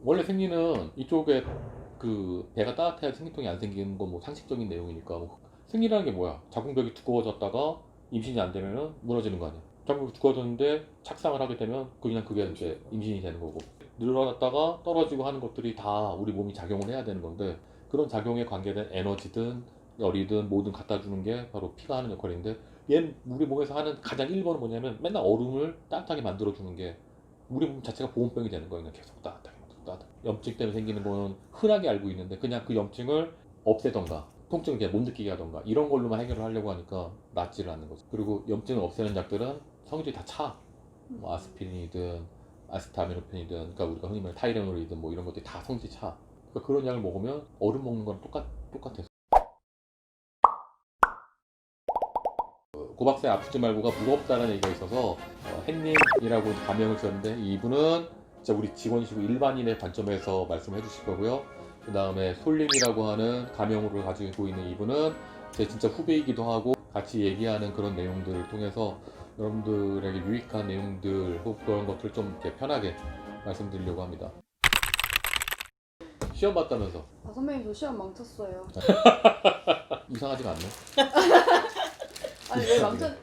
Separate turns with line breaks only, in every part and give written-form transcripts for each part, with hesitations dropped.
원래 생리는 이쪽에 그 배가 따뜻해야 생리통이 안 생기는 건 뭐 상식적인 내용이니까 뭐 생리라는 게 뭐야? 자궁벽이 두꺼워졌다가 임신이 안 되면은 무너지는 거 아니야? 자궁벽이 두꺼워졌는데 착상을 하게 되면 그냥 그게 이제 임신이 되는 거고 늘어났다가 떨어지고 하는 것들이 다 우리 몸이 작용을 해야 되는 건데 그런 작용에 관계된 에너지든 열이든 뭐든 갖다 주는 게 바로 피가 하는 역할인데 얘는 우리 몸에서 하는 가장 1번은 뭐냐면 맨날 얼음을 따뜻하게 만들어 주는 게 우리 몸 자체가 보온병이 되는 거예요. 그냥 계속 따뜻하게 따뜻하게. 염증 때문에 생기는 거는 흔하게 알고 있는데 그냥 그 염증을 없애던가 통증을 그냥 못 느끼게 하던가 이런 걸로만 해결을 하려고 하니까 낫지를 않는 거죠. 그리고 염증을 없애는 약들은 성질이 다 차. 뭐 아스피린이든 아스타미노펜이든 그러니까 우리가 흔히 말하는 타이레놀이든 뭐 이런 것들이 다 성질이 차. 그러니까 그런 약을 먹으면 얼음 먹는 거랑 똑같아서 고박사의 아프지 말고가 무겁다는 얘기가 있어서 햇님이라고 가명을 지었는데 이분은 진짜 우리 직원이시고 일반인의 관점에서 말씀해 주실 거고요. 그 다음에 솔림이라고 하는 가명으로 가지고 있는 이분은 제 진짜 후배이기도 하고 같이 얘기하는 그런 내용들을 통해서 여러분들에게 유익한 내용들 혹 그런 것들을 좀 이렇게 편하게 말씀드리려고 합니다. 시험 봤다면서
선배님 저 시험 망쳤어요.
이상하지가 않네.
아니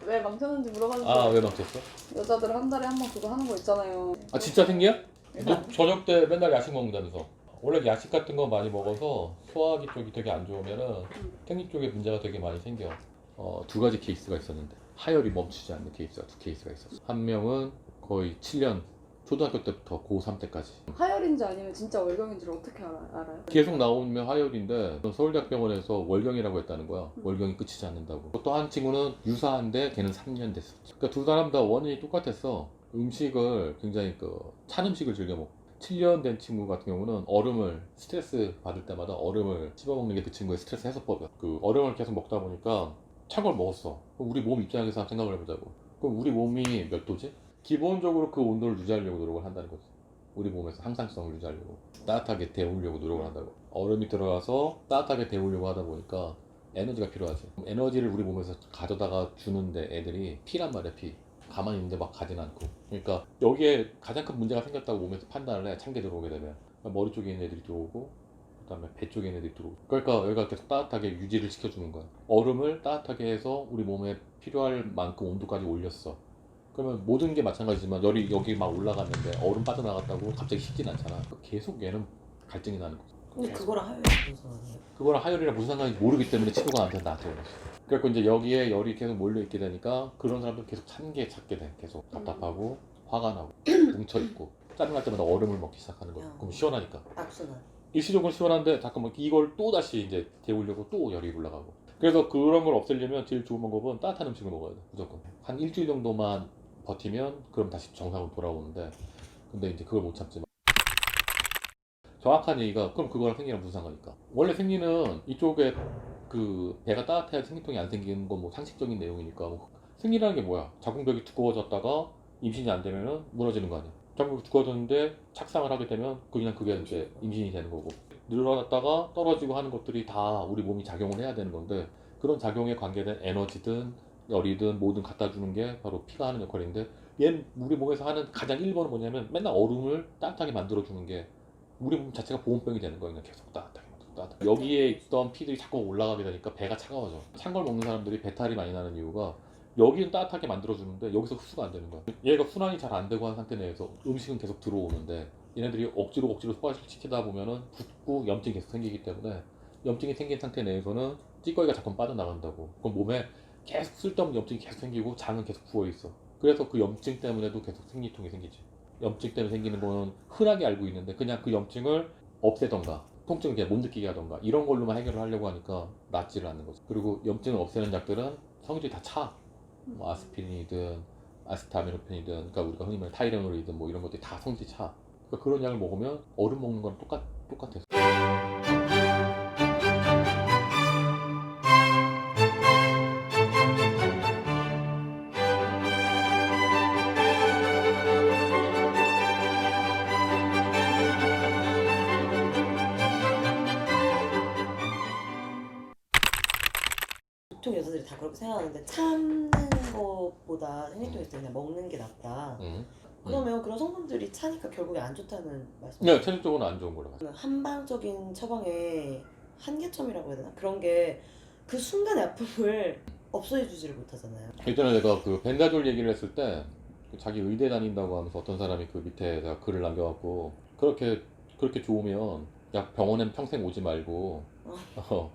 왜 망쳤는지 물어봤는데
아, 왜 망쳤어?
여자들 한 달에 한 번 그거 하는 거 있잖아요.
아, 진짜 생기야?
네.
너 저녁 때 맨날 야식 먹는다면서. 원래 야식 같은 거 많이 먹어서 소화기 쪽이 되게 안 좋으면은 생리 쪽에 문제가 되게 많이 생겨. 두 가지 케이스가 있었는데 하혈이 멈추지 않는 케이스가 두 케이스가 있었어. 한 명은 거의 7년 초등학교 때부터 고3 때까지
하혈인지 아니면 진짜 월경인지를 어떻게 알아요?
계속 나오면 하혈인데 서울대학병원에서 월경이라고 했다는 거야. 월경이 끝이지 않는다고. 또 한 친구는 유사한데 걔는 3년 됐어. 그러니까 두 사람 다 원인이 똑같았어. 음식을 굉장히 찬 음식을 즐겨 먹고 7년 된 친구 같은 경우는 얼음을 스트레스 받을 때마다 얼음을 씹어먹는 게 그 친구의 스트레스 해소법이야. 그 얼음을 계속 먹다 보니까 찬 걸 먹었어. 그럼 우리 몸 입장에서 생각을 해보자고. 그럼 우리 몸이 몇 도지? 기본적으로 그 온도를 유지하려고 노력을 한다는 거지. 우리 몸에서 항상성을 유지하려고 따뜻하게 데우려고 노력을 한다고. 얼음이 들어가서 따뜻하게 데우려고 하다 보니까 에너지가 필요하지. 에너지를 우리 몸에서 가져다가 주는데 애들이 피란 말이야. 피. 가만히 있는데 막 가진 않고. 그러니까 여기에 가장 큰 문제가 생겼다고 몸에서 판단을 해. 찬 게 들어오게 되면 그러니까 머리 쪽에 있는 애들이 들어오고 그다음에 배 쪽에 있는 애들이 들어오고. 그러니까 여기가 계속 따뜻하게 유지를 시켜주는 거야. 얼음을 따뜻하게 해서 우리 몸에 필요할 만큼 온도까지 올렸어. 그러면 모든 게 마찬가지지만 열이 여기 막 올라갔는데 얼음 빠져나갔다고 갑자기 식진 않잖아. 계속 얘는 갈증이 나는 거지.
근데 그거랑 하혈이 무슨 상관이에요?
그거랑 하열이랑 무슨 상관인지 모르기 때문에 치료가 나한테 오는 거지. 그래서 이제 여기에 열이 계속 몰려있게 되니까 그런 사람들 계속 찬 게 찾게 돼. 계속 답답하고 화가 나고 뭉쳐있고 짜증날 때마다 얼음을 먹기 시작하는 거야. 그럼 시원하니까.
악순환.
일시적으로 시원한데 잠깐만 이걸 또 다시 이제 데우려고 또 열이 올라가고. 그래서 그런 걸 없애려면 제일 좋은 방법은 따뜻한 음식을 먹어야 돼. 무조건. 한 일주일 정도만 버티면 그럼 다시 정상으로 돌아오는데 근데 이제 그걸 못 참지. 정확한 얘기가 그럼 그거랑 생리랑 무슨 상관일까? 원래 생리는 이쪽에 그 배가 따뜻해야 생리통이 안 생기는 건 뭐 상식적인 내용이니까 뭐 생리라는 게 뭐야? 자궁벽이 두꺼워졌다가 임신이 안 되면은 무너지는 거 아니야? 자궁벽이 두꺼워졌는데 착상을 하게 되면 그냥 그게 이제 임신이 되는 거고 늘어났다가 떨어지고 하는 것들이 다 우리 몸이 작용을 해야 되는 건데 그런 작용에 관계된 에너지든 열이든 뭐든 갖다 주는 게 바로 피가 하는 역할인데 얘는 우리 몸에서 하는 가장 1번은 뭐냐면 맨날 얼음을 따뜻하게 만들어 주는 게 우리 몸 자체가 보온병이 되는 거예요. 그냥 계속 따뜻하게. 여기에 있던 피들이 자꾸 올라가게 되니까 배가 차가워져. 찬 걸 먹는 사람들이 배탈이 많이 나는 이유가 여기는 따뜻하게 만들어주는데 여기서 흡수가 안 되는 거야. 얘가 순환이 잘 안 되고 한 상태 내에서 음식은 계속 들어오는데 얘네들이 억지로 소화를 시키다 보면은 붓고 염증이 계속 생기기 때문에 염증이 생긴 상태 내에서는 찌꺼기가 자꾸 빠져나간다고. 그럼 몸에 계속 쓸데없는 염증이 계속 생기고 장은 계속 부어있어. 그래서 그 염증 때문에도 계속 생리통이 생기지. 염증 때문에 생기는 거는 흔하게 알고 있는데 그냥 그 염증을 없애던가 통증을 그냥 못 느끼게 하던가 이런 걸로만 해결을 하려고 하니까 낫지를 않는 거죠. 그리고 염증을 없애는 약들은 성질이 다 차. 뭐 아스피린이든 아스타미노펜이든 그러니까 우리가 흔히 말하는 타이레놀이든 뭐 이런 것들이 다 성질이 차. 그러니까 그런 약을 먹으면 얼음 먹는 거랑 똑같아서.
보통 여자들이 다 그렇게 생각하는데 참는 것보다 생리통이 있을 때 그냥 먹는 게 낫다. 그러면 그런 성분들이 차니까 결국에 안 좋다는 말씀.
네, 체질적으로는 안 좋은 걸로 봐요.
한방적인 처방의 한계점이라고 해야 되나? 그런 게 그 순간의 아픔을 없애주지를 못하잖아요.
예전에 내가 그 벤다졸 얘기를 했을 때 자기 의대 다닌다고 하면서 어떤 사람이 그 밑에다가 글을 남겨갖고 그렇게 좋으면 야 병원엔 평생 오지 말고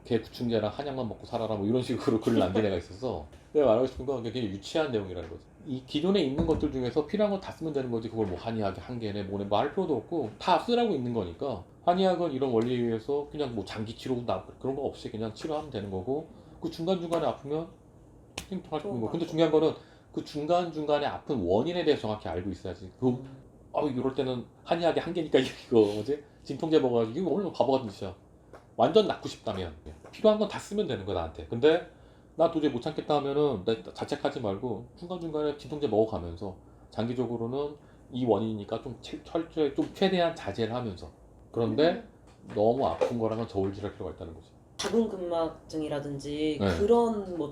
걔 구충제랑 한약만 먹고 살아라 뭐 이런 식으로 글을 남긴 애가 있어서 내가 말하고 싶은 건 그게 유치한 내용이라는 거지. 이 기존에 있는 것들 중에서 필요한 거 다 쓰면 되는 거지. 그걸 뭐 한의학이 한계네 뭐네 뭐 할 필요도 없고 다 쓰라고 있는 거니까. 한의학은 이런 원리에 의해서 그냥 뭐 장기 치료 그런 거 없이 그냥 치료하면 되는 거고 그 중간중간에 아프면 행동할 수 있는 거. 근데 중요한 거는 그 중간중간에 아픈 원인에 대해서 정확히 알고 있어야지. 이럴 때는 한의학의 한계니까 이거 뭐지? 진통제 먹어가지고 이거 오늘 바보 같은 짓이야. 완전 낫고 싶다면 필요한 건 다 쓰면 되는 거야 나한테. 근데 나 도저히 못 참겠다 하면은 나 자책하지 말고 중간중간에 진통제 먹어가면서 장기적으로는 이 원인이니까 좀 철저히 좀 최대한 자제를 하면서. 그런데 너무 아픈 거랑은 저울질할 필요가 있다는 거지.
자궁근막증이라든지
네.
그런 뭐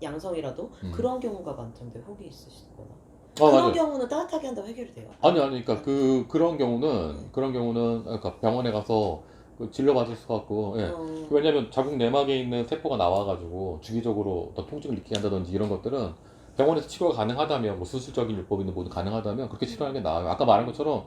양성이라도 그런 경우가 많던데 혹이 있으시거나 그런
맞아요.
경우는 따뜻하게 한다고 해결이 돼요?
아니 그러니까 그런 경우는 그러니까 병원에 가서 그 진료받을 수가 없고 예. 왜냐면 자궁 내막에 있는 세포가 나와가지고 주기적으로 어떤 통증을 느끼게 한다든지 이런 것들은 병원에서 치료가 가능하다면 뭐 수술적인 요법이든 뭐든 가능하다면 그렇게 치료하는 게 나아요. 아까 말한 것처럼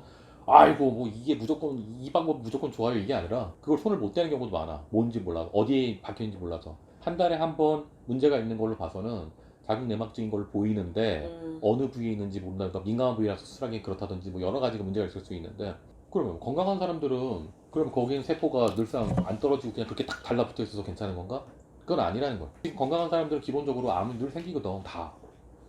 아이고 뭐 이게 무조건 이 방법 무조건 좋아요 이게 아니라 그걸 손을 못 대는 경우도 많아. 뭔지 몰라 어디에 박혀 있는지 몰라서 한 달에 한 번 문제가 있는 걸로 봐서는 자궁 내막증인 걸로 보이는데 어느 부위에 있는지 모른다. 그러니까 민감한 부위라서 수술하기 그렇다든지 뭐 여러 가지가 문제가 있을 수 있는데 그러면 건강한 사람들은 그럼 거기는 세포가 늘상 안 떨어지고 그냥 그렇게 딱 달라붙어 있어서 괜찮은 건가? 그건 아니라는 거야. 지금 건강한 사람들은 기본적으로 암은 늘 생기거든 다.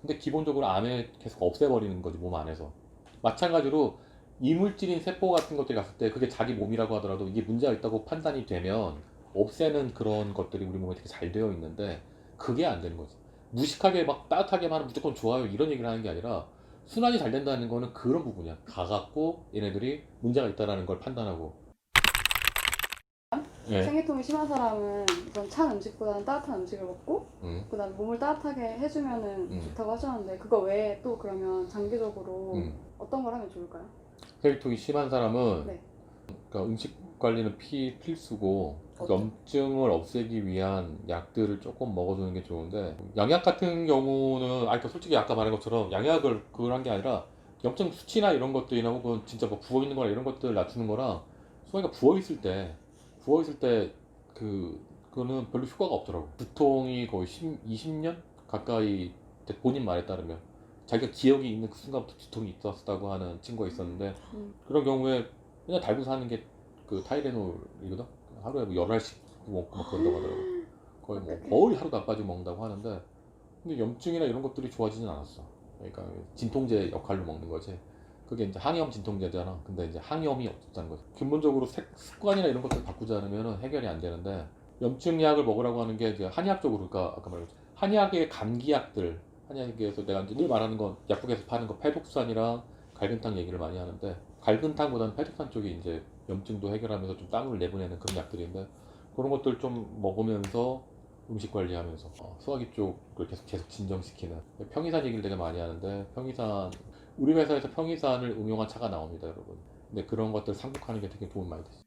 근데 기본적으로 암에 계속 없애버리는 거지 몸 안에서. 마찬가지로 이물질인 세포 같은 것들이 갔을 때 그게 자기 몸이라고 하더라도 이게 문제가 있다고 판단이 되면 없애는 그런 것들이 우리 몸에 되게 잘 되어 있는데 그게 안 되는 거지. 무식하게 막 따뜻하게만 하면 무조건 좋아요 이런 얘기를 하는 게 아니라 순환이 잘 된다는 거는 그런 부분이야. 가갖고 얘네들이 문제가 있다라는 걸 판단하고. 예.
생리통이 심한 사람은 우선 찬 음식보다는 따뜻한 음식을 먹고 그다음에 몸을 따뜻하게 해주면은 좋다고 하셨는데 그거 외에 또 그러면 장기적으로 어떤 걸 하면 좋을까요?
혈통이 심한 사람은
네.
그러니까 음식 관리는 필수고
어떤?
염증을 없애기 위한 약들을 조금 먹어주는 게 좋은데 양약 같은 경우는 그러니까 솔직히 아까 말한 것처럼 양약을 그걸 한 게 아니라 염증 수치나 이런 것들이나 혹은 진짜 뭐 부어 있는 거나 이런 것들 낮추는 거랑 소화가 부어 있을 때 그거는 별로 효과가 없더라고. 두통이 거의 20년 가까이 본인 말에 따르면 자기가 기억이 있는 그 순간부터 두통이 있었다고 하는 친구가 있었는데 그런 경우에 그냥 달고 사는 게 그 타이레놀이거든. 하루에 뭐 10알씩 먹고 막 그런다고 하더라고. 거의 뭐 거의 하루도 안 빠지고 먹는다고 하는데 근데 염증이나 이런 것들이 좋아지진 않았어. 그러니까 진통제 역할로 먹는 거지. 그게 이제 항염 진통제잖아. 근데 이제 항염이 없었다는 거지. 근본적으로 습관이나 이런 것들 바꾸지 않으면 해결이 안 되는데 염증약을 먹으라고 하는 게 이제 한의학적으로 그러니까 아까 말했죠. 한의학의 감기약들 한의학에서 내가 이제 늘 말하는 건 약국에서 파는 거 패독산이랑 갈근탕 얘기를 많이 하는데 갈근탕보다는 패독산 쪽이 이제 염증도 해결하면서 좀 땀을 내보내는 그런 약들인데 그런 것들 좀 먹으면서 음식 관리하면서 소화기 쪽을 계속 진정시키는 평이산 얘기를 되게 많이 하는데 평이산 우리 회사에서 평이산을 응용한 차가 나옵니다 여러분. 근데 그런 것들 상복하는 게 되게 도움 많이 되죠.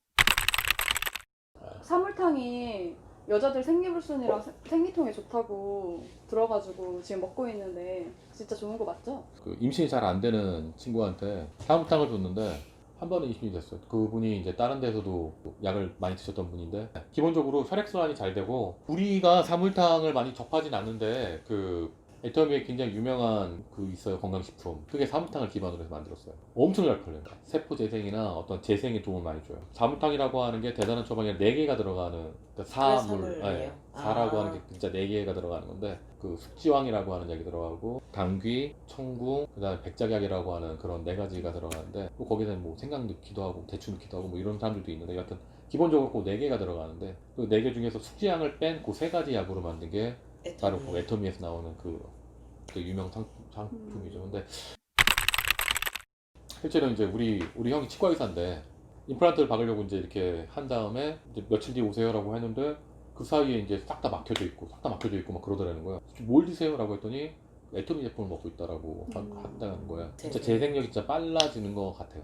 사물탕이 여자들 생리불순이랑 생리통에 좋다고 들어가지고 지금 먹고 있는데 진짜 좋은 거 맞죠?
그 임신이 잘 안 되는 친구한테 사물탕을 줬는데 한 번에 임신이 됐어요. 그분이 이제 다른 데서도 약을 많이 드셨던 분인데 기본적으로 혈액순환이 잘 되고 우리가 사물탕을 많이 접하진 않는데 그 애터미에 굉장히 유명한 그 있어요 건강식품 그게 사물탕을 기반으로 해서 만들었어요. 엄청 잘 팔려요. 세포 재생이나 어떤 재생에 도움을 많이 줘요. 사물탕이라고 하는 게 대단한 처방에 4개가 들어가는 그러니까 사물
사물이에요?
사라고 하는 게 진짜 4개가 들어가는 건데 그 숙지황이라고 하는 약이 들어가고 당귀, 청궁, 그다음에 백작약이라고 하는 그런 4가지가 들어가는데 또 거기서는 뭐 생강 넣기도 하고 대추 넣기도 하고 뭐 이런 사람들도 있는데 여하튼 기본적으로 그 4개가 들어가는데 그 4개 중에서 숙지향을 뺀 그 3가지 약으로 만든 게 바로 그 애터미에서 나오는 그 유명 상품이죠. 근데 실제로 이제 우리 형이 치과 의사인데 임플란트를 박으려고 이제 이렇게 한 다음에 이제 며칠 뒤에 오세요라고 했는데 그 사이에 이제 싹 다 막혀져 있고 막 그러더라는 거야. 뭘 드세요라고 했더니 애터미 제품을 먹고 있다라고 한다는 거야. 진짜
재생.
재생력이 진짜 빨라지는 것 같아요.